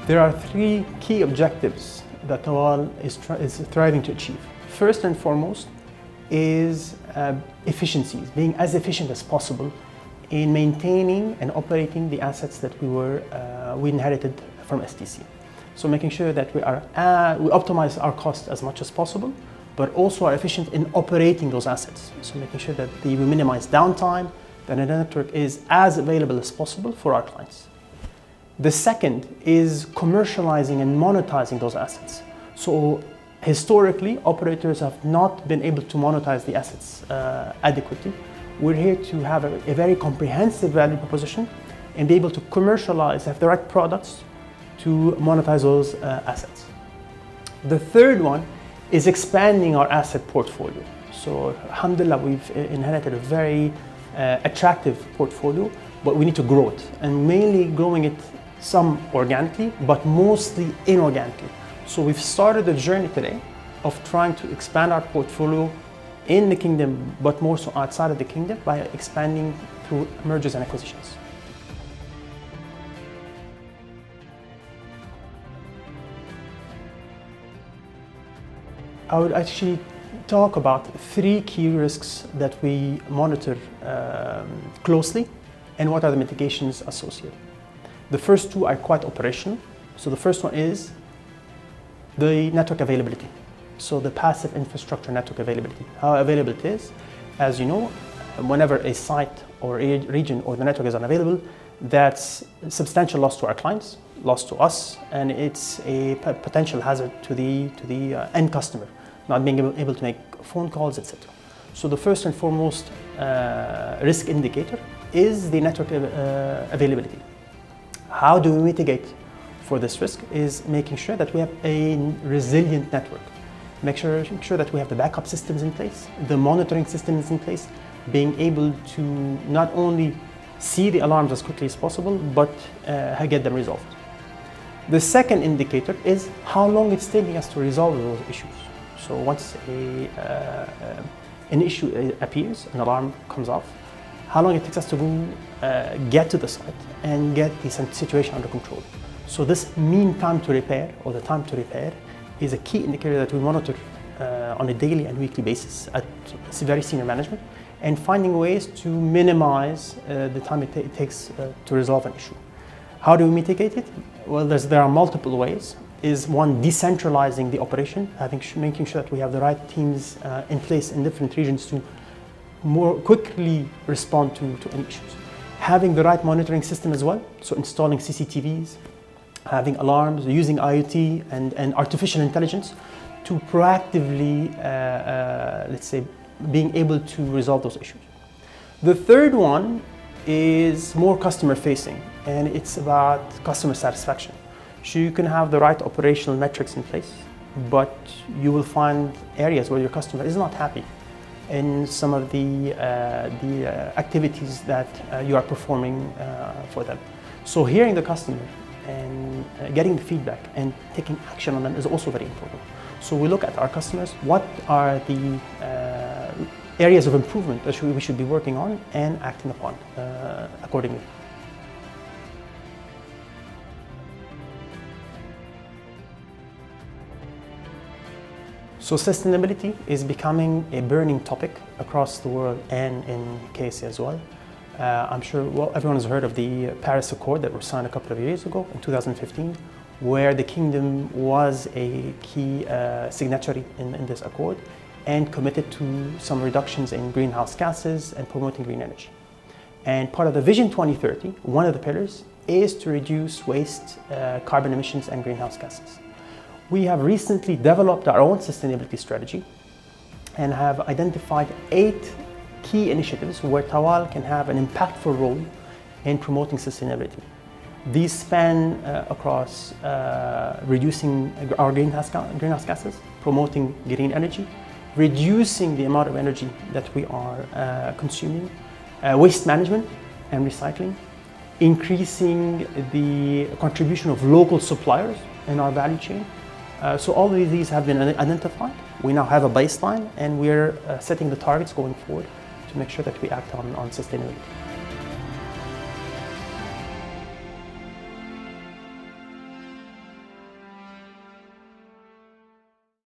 There are three key objectives that TAWAL is striving to achieve. First and foremost is efficiencies, being as efficient as possible in maintaining and operating the assets that we inherited from STC. So making sure that we optimize our costs as much as possible, but also are efficient in operating those assets. So making sure that we minimize downtime, that the network is as available as possible for our clients. The second is commercializing and monetizing those assets. So historically, operators have not been able to monetize the assets adequately. We're here to have a very comprehensive value proposition and be able to commercialize, have the right products to monetize those assets. The third one is expanding our asset portfolio. So alhamdulillah, we've inherited a very attractive portfolio, but we need to grow it, and mainly growing it some organically, but mostly inorganically. So we've started a journey today of trying to expand our portfolio in the kingdom, but more so outside of the kingdom by expanding through mergers and acquisitions. I would actually talk about three key risks that we monitor closely and what are the mitigations associated. The first two are quite operational. So the first one is the network availability. So the passive infrastructure network availability. How available it is, as you know, whenever a site or a region or the network is unavailable, that's substantial loss to our clients, loss to us, and it's a potential hazard to the end customer, not being able to make phone calls, etc. So the first and foremost risk indicator is the network availability. How do we mitigate for this risk is making sure that we have a resilient network. Make sure that we have the backup systems in place, the monitoring systems in place, being able to not only see the alarms as quickly as possible, but get them resolved. The second indicator is how long it's taking us to resolve those issues. So once an issue appears, an alarm comes off, how long it takes us to go get to the site and get the situation under control. So this mean time to repair, or the time to repair, is a key indicator that we monitor on a daily and weekly basis at very senior management, and finding ways to minimize the time it takes to resolve an issue. How do we mitigate it? Well, there are multiple ways. Is one, decentralizing the operation, making sure that we have the right teams in place in different regions to more quickly respond to any issues. Having the right monitoring system as well, so installing CCTVs, having alarms, using IoT and artificial intelligence to proactively, let's say, being able to resolve those issues. The third one is more customer facing, and it's about customer satisfaction. So you can have the right operational metrics in place, but you will find areas where your customer is not happy in some of the activities that you are performing for them. So hearing the customer and getting the feedback and taking action on them is also very important. So we look at our customers, what are the areas of improvement that we should be working on and acting upon accordingly. So sustainability is becoming a burning topic across the world and in KSA as well. I'm sure everyone has heard of the Paris Accord that was signed a couple of years ago in 2015, where the Kingdom was a key signatory in this accord and committed to some reductions in greenhouse gases and promoting green energy. And part of the Vision 2030, one of the pillars, is to reduce waste, carbon emissions and greenhouse gases. We have recently developed our own sustainability strategy and have identified 8 key initiatives where TAWAL can have an impactful role in promoting sustainability. These span across reducing our greenhouse gases, promoting green energy, reducing the amount of energy that we are consuming, waste management and recycling, increasing the contribution of local suppliers in our value chain. So all of these have been identified. We now have a baseline, and we're setting the targets going forward to make sure that we act on sustainability.